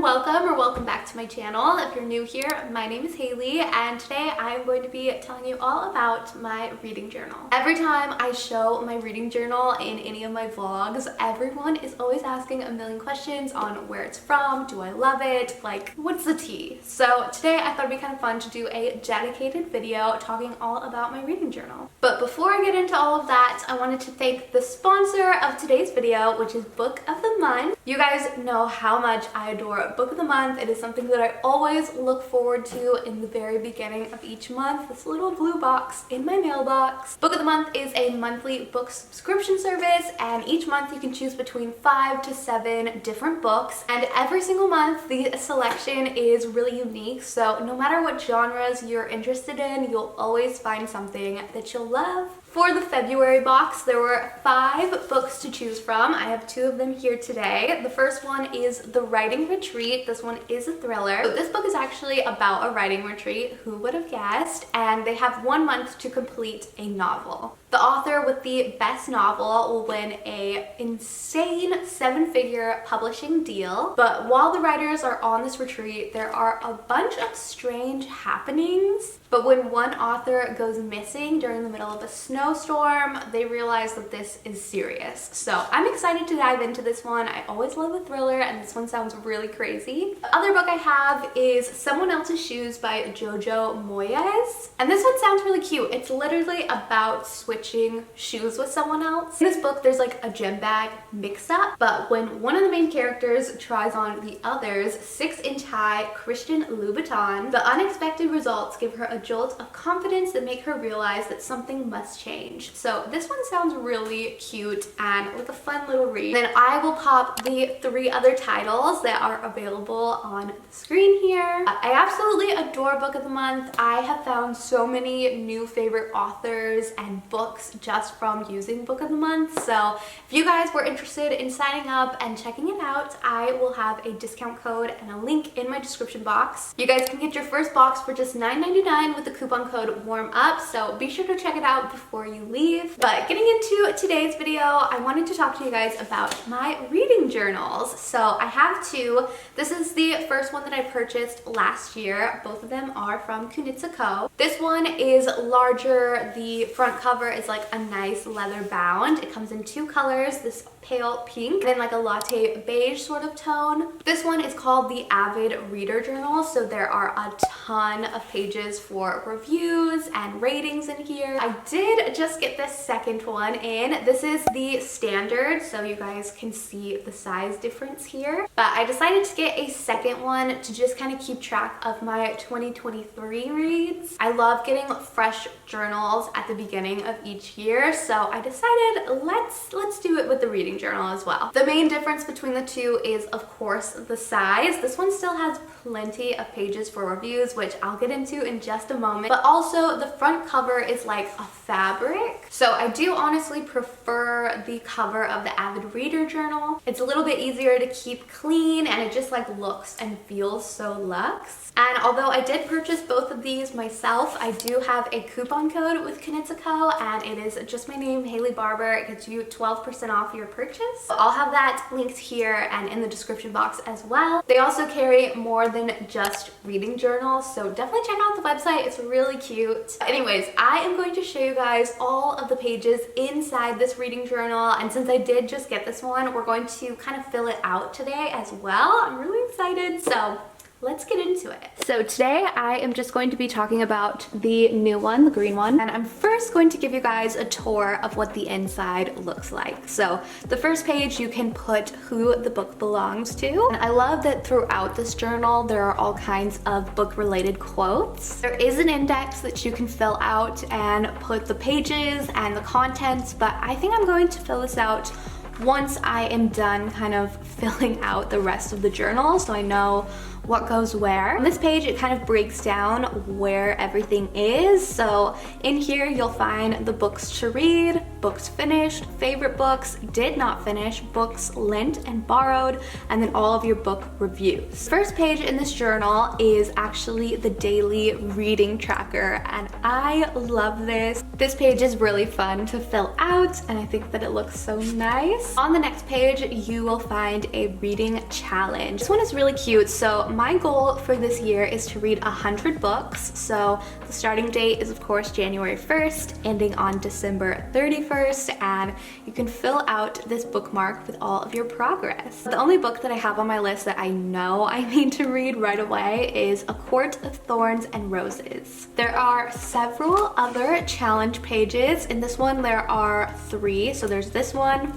welcome or welcome back to my channel. If you're new here, my name is Hailie and today I'm going to be telling you all about my reading journal. Every time I show my reading journal in any of my vlogs, everyone is always asking a million questions on where it's from, do I love it, like what's the tea? So today I thought it'd be kind of fun to do a dedicated video talking all about my reading journal. But before I get into all of that, I wanted to thank the sponsor of today's video, which is Book of the Month. You guys know how much I adore Book of the Month. It is something that I always look forward to in the very beginning of each month. This little blue box in my mailbox. Book of the Month is a monthly book subscription service, and each month you can choose between 5 to 7 different books, and every single month the selection is really unique. So no matter what genres you're interested in, you'll always find something that you'll love. For the February box, there were 5 books to choose from. I have 2 of them here today. The first one is The Writing Retreat. This one is a thriller. So this book is actually about a writing retreat. Who would have guessed? And they have 1 month to complete a novel. The author with the best novel will win an insane 7-figure publishing deal. But while the writers are on this retreat, there are a bunch of strange happenings. But when one author goes missing during the middle of a snowstorm, they realize that this is serious. So I'm excited to dive into this one. I always love a thriller, and this one sounds really crazy. The other book I have is Someone Else's Shoes by Jojo Moyes. And this one sounds really cute. It's literally about switching shoes with someone else. In this book, there's like a gym bag mix-up, but when one of the main characters tries on the other's 6-inch high Christian Louboutin, the unexpected results give her a jolt of confidence that make her realize that something must change. So this one sounds really cute and like a fun little read. Then I will pop the 3 other titles that are available on the screen here. I absolutely adore Book of the Month. I have found so many new favorite authors and books just from using Book of the Month. So if you guys were interested in signing up and checking it out, I will have a discount code and a link in my description box. You guys can get your first box for just $9.99 with the coupon code WARMUP, so be sure to check it out before you leave. But getting into today's video, I wanted to talk to you guys about my reading journals. So I have 2. This is the first one that I purchased last year. Both of them are from Kunitsa Co. This one is larger. The front cover is like a nice leather bound. It comes in 2 colors, this pale pink and then like a latte beige sort of tone. This one is called the Avid Reader Journal, so there are a ton of pages for reviews and ratings in here. I did just get this second one in. This is the standard, so you guys can see the size difference here. But I decided to get a second one to just kind of keep track of my 2023 reads. I love getting fresh journals at the beginning of each year, so I decided let's do it with the reading journal as well. The main difference between the 2 is of course the size. This one still has plenty of pages for reviews, which I'll get into in just a moment, but also the front cover is like a fabric. So I do honestly prefer the cover of the Avid Reader Journal. It's a little bit easier to keep clean and it just like looks and feels so luxe. And although I did purchase both of these myself, I do have a coupon code with Kunitsa Co, and it is just my name, Hailie Barber. It gets you 12% off your purchase. I'll have that linked here and in the description box as well. They also carry more than just reading journals, so definitely check out the website. It's really cute. Anyways, I am going to show you guys all of the pages inside this reading journal, and since I did just get this one, we're going to kind of fill it out today as well. I'm really excited, so let's get into it. So today I am just going to be talking about the new one, the green one, and I'm first going to give you guys a tour of what the inside looks like. So the first page, you can put who the book belongs to. And I love that throughout this journal there are all kinds of book related quotes. There is an index that you can fill out and put the pages and the contents, but I think I'm going to fill this out once I am done kind of filling out the rest of the journal, so I know what goes where. On this page, it kind of breaks down where everything is. So in here, you'll find the books to read, books finished, favorite books, did not finish, books lent and borrowed, and then all of your book reviews. First page in this journal is actually the daily reading tracker, and I love this. This page is really fun to fill out, and I think that it looks so nice. On the next page, you will find a reading challenge. This one is really cute. So my goal for this year is to read 100 books. So the starting date is of course January 1st, ending on December 31st, and you can fill out this bookmark with all of your progress. The only book that I have on my list that I know I need to read right away is A Court of Thorns and Roses. There are several other challenge pages. In this one there are 3. So there's this one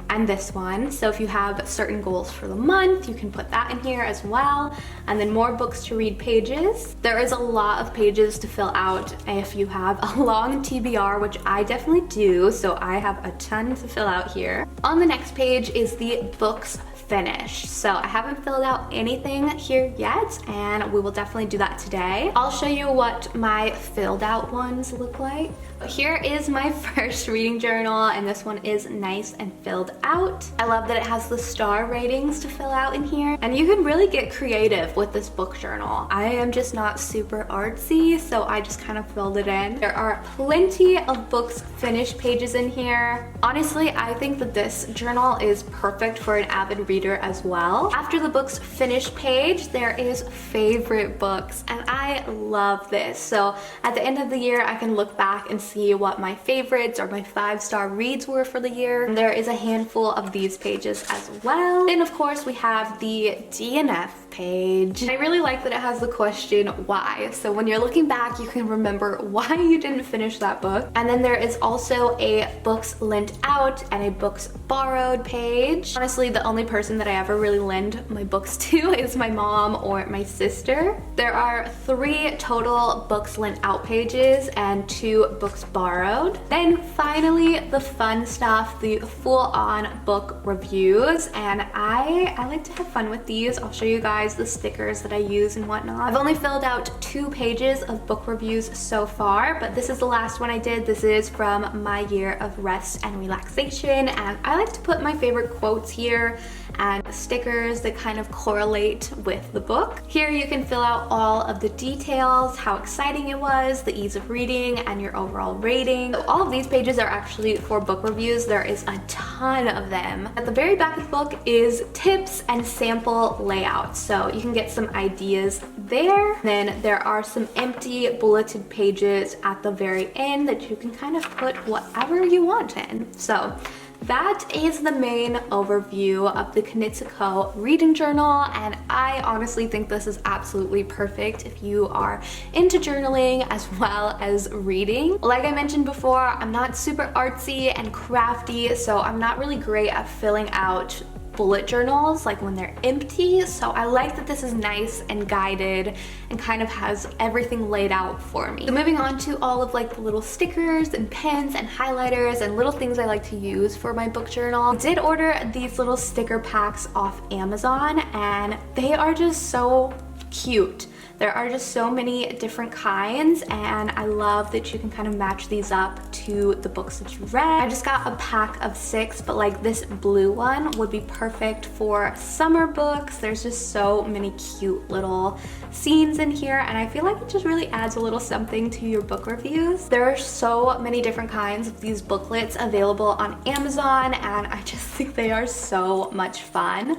and this one. So if you have certain goals for the month, you can put that in here as well. And then more books to read pages. There is a lot of pages to fill out if you have a long TBR, which I definitely do. So I have a ton to fill out here. On the next page is the books finished. So I haven't filled out anything here yet, and we will definitely do that today. I'll show you what my filled out ones look like. Here is my first reading journal, and this one is nice and filled out. I love that it has the star ratings to fill out in here, and you can really get creative with this book journal. I am just not super artsy, so I just kind of filled it in. There are plenty of books finished pages in here. Honestly, I think that this journal is perfect for an avid reader as well. After the books finished page, there is favorite books, and I love this. So at the end of the year, I can look back and see what my favorites or my 5-star reads were for the year. And there is a handful of these pages as well. And of course we have the DNF page. I really like that it has the question why. So when you're looking back, you can remember why you didn't finish that book. And then there is also a books lent out and a books borrowed page. Honestly, the only person that I ever really lend my books to is my mom or my sister. There are 3 total books lent out pages and 2 books borrowed. Then finally the fun stuff, the full-on book reviews, and I like to have fun with these. I'll show you guys the stickers that I use and whatnot. I've only filled out 2 pages of book reviews so far, but this is the last one I did. This is from my year of rest and relaxation, and I like to put my favorite quotes here and stickers that kind of correlate with the book. Here you can fill out all of the details, how exciting it was, the ease of reading, and your overall rating. So all of these pages are actually for book reviews. There is a ton of them. At the very back of the book is tips and sample layouts, so you can get some ideas there. Then there are some empty bulleted pages at the very end that you can kind of put whatever you want in. So that is the main overview of the Kunitsa Co reading journal, and I honestly think this is absolutely perfect if you are into journaling as well as reading. Like I mentioned before, I'm not super artsy and crafty, so I'm not really great at filling out bullet journals like when they're empty, so I like that this is nice and guided and kind of has everything laid out for me. So moving on to all of like the little stickers and pens and highlighters and little things I like to use for my book journal. I did order these little sticker packs off Amazon, and they are just so cute. There are just so many different kinds, and I love that you can kind of match these up to the books that you read. I just got a pack of 6, but like this blue one would be perfect for summer books. There's just so many cute little scenes in here, and I feel like it just really adds a little something to your book reviews. There are so many different kinds of these booklets available on Amazon, and I just think they are so much fun.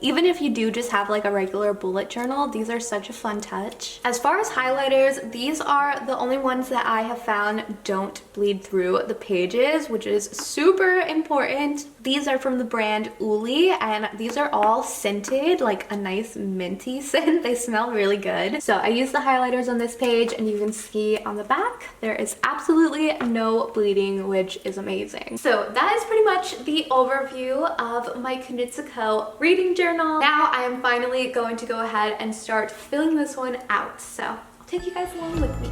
Even if you do just have like a regular bullet journal, these are such a fun touch. As far as highlighters, these are the only ones that I have found don't bleed through the pages, which is super important. These are from the brand Hailie, and these are all scented, like a nice minty scent. They smell really good. So I use the highlighters on this page, and you can see on the back, there is absolutely no bleeding, which is amazing. So that is pretty much the overview of my Kunitsa Co reading journal. Now I am finally going to go ahead and start filling this one out. So I'll take you guys along with me.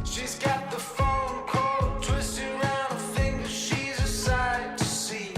She's got the phone call twisted around her finger. She's a sight to see.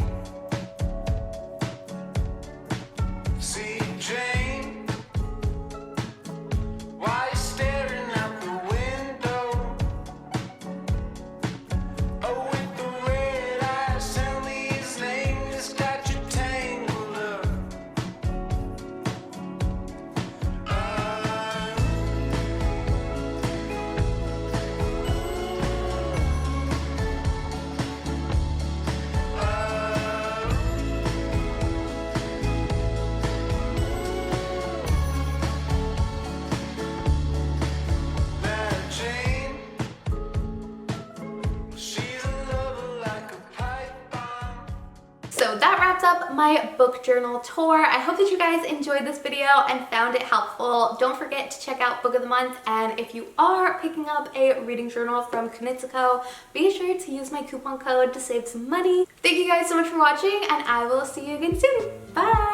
wraps up my book journal tour. I hope that you guys enjoyed this video and found it helpful. Don't forget to check out Book of the Month, and if you are picking up a reading journal from Kunitsa Co, be sure to use my coupon code to save some money. Thank you guys so much for watching, and I will see you again soon. Bye!